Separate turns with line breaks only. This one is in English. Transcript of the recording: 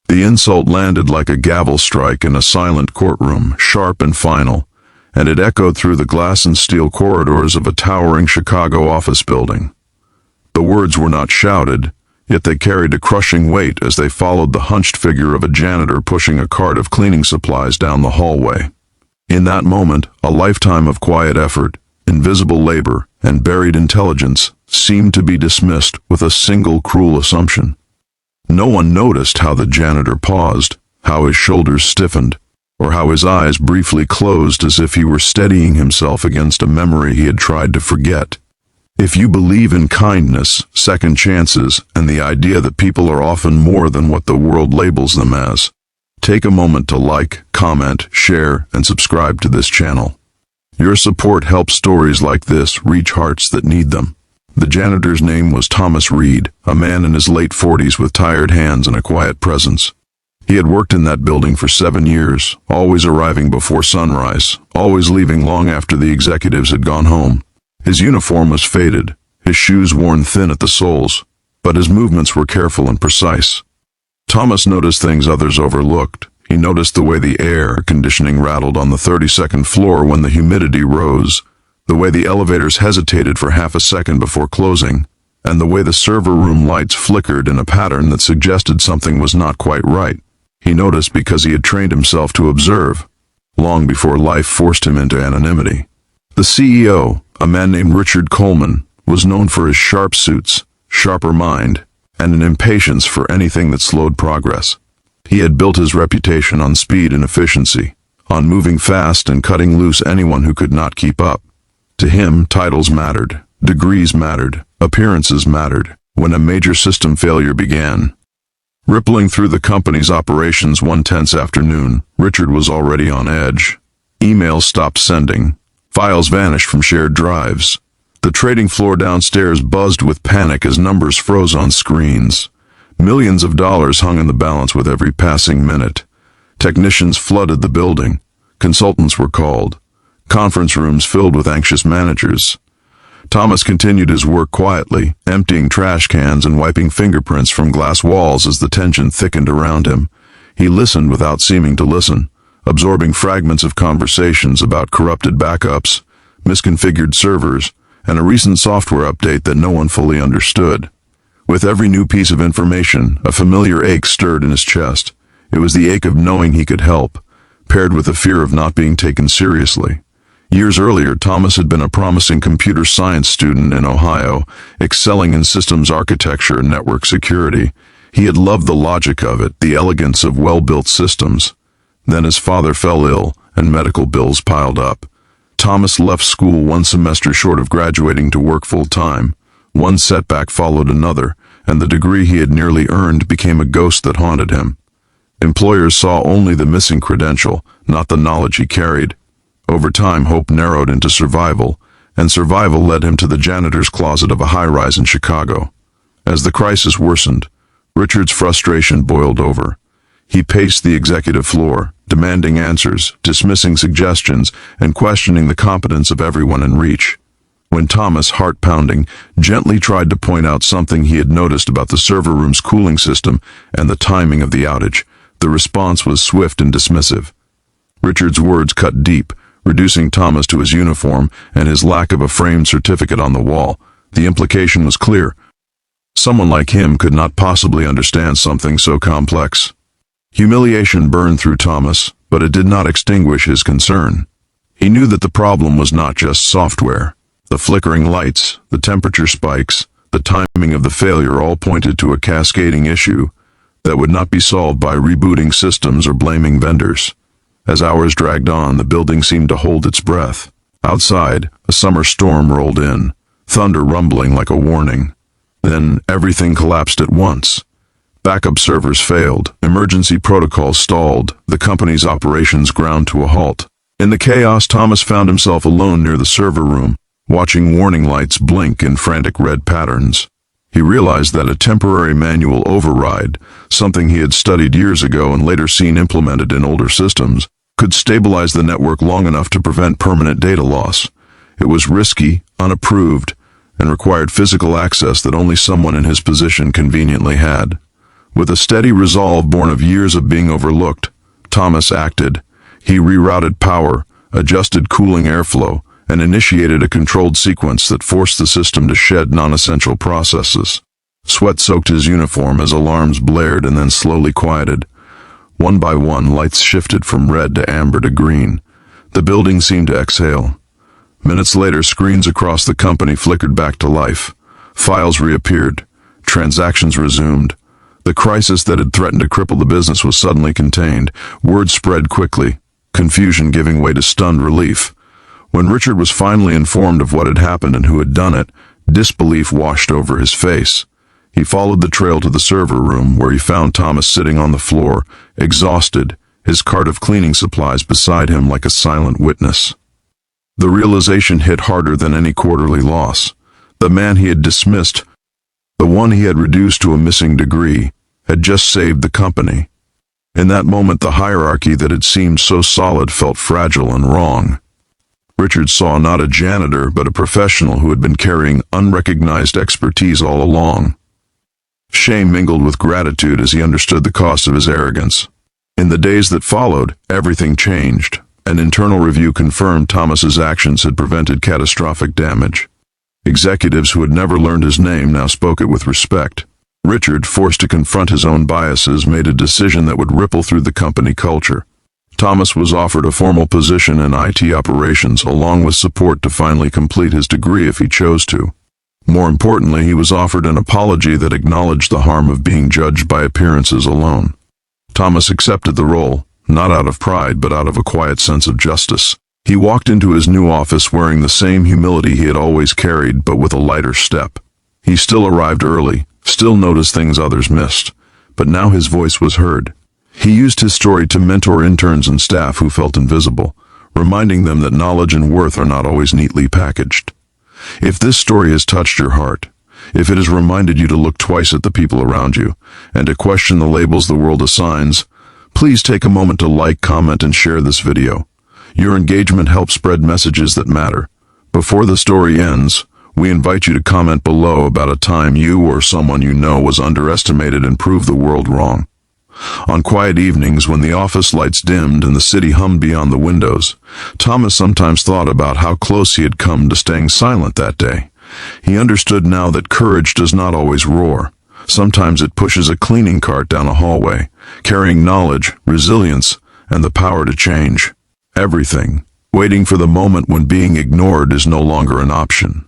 The insult landed like a gavel strike in a silent courtroom, sharp and final, and it echoed through the glass and steel corridors of a towering Chicago office building. The words were not shouted, yet they carried a crushing weight as they followed the hunched figure of a janitor pushing a cart of cleaning supplies down the hallway. In that moment, a lifetime of quiet effort, invisible labor, and buried intelligence seemed to be dismissed with a single cruel assumption. No one noticed how the janitor paused, how his shoulders stiffened, or how his eyes briefly closed as if he were steadying himself against a memory he had tried to forget. If you believe in kindness, second chances, and the idea that people are often more than what the world labels them as, take a moment to like, comment, share, and subscribe to this channel. Your support helps stories like this reach hearts that need them. The janitor's name was Thomas Reed, a man in his late 40s with tired hands and a quiet presence. He had worked in that building for 7 years, always arriving before sunrise, always leaving long after the executives had gone home. His uniform was faded, his shoes worn thin at the soles, but his movements were careful and precise. Thomas noticed things others overlooked. He noticed the way the air conditioning rattled on the 32nd floor when the humidity rose, the way the elevators hesitated for half a second before closing, and the way the server room lights flickered in a pattern that suggested something was not quite right. He noticed because he had trained himself to observe, long before life forced him into anonymity. The CEO, a man named Richard Coleman, was known for his sharp suits, sharper mind, and an impatience for anything that slowed progress. He had built his reputation on speed and efficiency, on moving fast and cutting loose anyone who could not keep up. To him, titles mattered, degrees mattered, appearances mattered, when a major system failure began. Rippling through the company's operations one tense afternoon, Richard was already on edge. Emails stopped sending. Files vanished from shared drives. The trading floor downstairs buzzed with panic as numbers froze on screens. Millions of dollars hung in the balance with every passing minute. Technicians flooded the building. Consultants were called. Conference rooms filled with anxious managers. Thomas continued his work quietly, emptying trash cans and wiping fingerprints from glass walls as the tension thickened around him. He listened without seeming to listen, absorbing fragments of conversations about corrupted backups, misconfigured servers, and a recent software update that no one fully understood. With every new piece of information, a familiar ache stirred in his chest. It was the ache of knowing he could help, paired with the fear of not being taken seriously. Years earlier, Thomas had been a promising computer science student in Ohio, excelling in systems architecture and network security. He had loved the logic of it, the elegance of well-built systems. Then his father fell ill, and medical bills piled up. Thomas left school one semester short of graduating to work full-time. One setback followed another, and the degree he had nearly earned became a ghost that haunted him. Employers saw only the missing credential, not the knowledge he carried. Over time, hope narrowed into survival, and survival led him to the janitor's closet of a high-rise in Chicago. As the crisis worsened, Richard's frustration boiled over. He paced the executive floor, demanding answers, dismissing suggestions, and questioning the competence of everyone in reach. When Thomas, heart-pounding, gently tried to point out something he had noticed about the server room's cooling system and the timing of the outage, the response was swift and dismissive. Richard's words cut deep, reducing Thomas to his uniform and his lack of a framed certificate on the wall. The implication was clear. Someone like him could not possibly understand something so complex. Humiliation burned through Thomas, but it did not extinguish his concern. He knew that the problem was not just software. The flickering lights, the temperature spikes, the timing of the failure all pointed to a cascading issue that would not be solved by rebooting systems or blaming vendors. As hours dragged on, the building seemed to hold its breath. Outside, a summer storm rolled in, thunder rumbling like a warning. Then everything collapsed at once. Backup servers failed, emergency protocols stalled, the company's operations ground to a halt. In the chaos, Thomas found himself alone near the server room, watching warning lights blink in frantic red patterns. He realized that a temporary manual override, something he had studied years ago and later seen implemented in older systems, could stabilize the network long enough to prevent permanent data loss. It was risky, unapproved, and required physical access that only someone in his position conveniently had. With a steady resolve born of years of being overlooked, Thomas acted. He rerouted power, adjusted cooling airflow, and initiated a controlled sequence that forced the system to shed non-essential processes. Sweat soaked his uniform as alarms blared and then slowly quieted. One by one, lights shifted from red to amber to green. The building seemed to exhale. Minutes later, screens across the company flickered back to life. Files reappeared. Transactions resumed. The crisis that had threatened to cripple the business was suddenly contained. Word spread quickly, confusion giving way to stunned relief. When Richard was finally informed of what had happened and who had done it, disbelief washed over his face. He followed the trail to the server room, where he found Thomas sitting on the floor, exhausted, his cart of cleaning supplies beside him like a silent witness. The realization hit harder than any quarterly loss. The man he had dismissed, the one he had reduced to a missing degree, had just saved the company. In that moment, the hierarchy that had seemed so solid felt fragile and wrong. Richard saw not a janitor, but a professional who had been carrying unrecognized expertise all along. Shame mingled with gratitude as he understood the cost of his arrogance. In the days that followed, everything changed. An internal review confirmed Thomas's actions had prevented catastrophic damage. Executives who had never learned his name now spoke it with respect. Richard, forced to confront his own biases, made a decision that would ripple through the company culture. Thomas was offered a formal position in IT operations, along with support to finally complete his degree if he chose to. More importantly, he was offered an apology that acknowledged the harm of being judged by appearances alone. Thomas accepted the role, not out of pride, but out of a quiet sense of justice. He walked into his new office wearing the same humility he had always carried, but with a lighter step. He still arrived early, still noticed things others missed, but now his voice was heard. He used his story to mentor interns and staff who felt invisible, reminding them that knowledge and worth are not always neatly packaged. If this story has touched your heart, if it has reminded you to look twice at the people around you, and to question the labels the world assigns, please take a moment to like, comment, and share this video. Your engagement helps spread messages that matter. Before the story ends, we invite you to comment below about a time you or someone you know was underestimated and proved the world wrong. On quiet evenings when the office lights dimmed and the city hummed beyond the windows, Thomas sometimes thought about how close he had come to staying silent that day. He understood now that courage does not always roar. Sometimes it pushes a cleaning cart down a hallway, carrying knowledge, resilience, and the power to change everything, waiting for the moment when being ignored is no longer an option.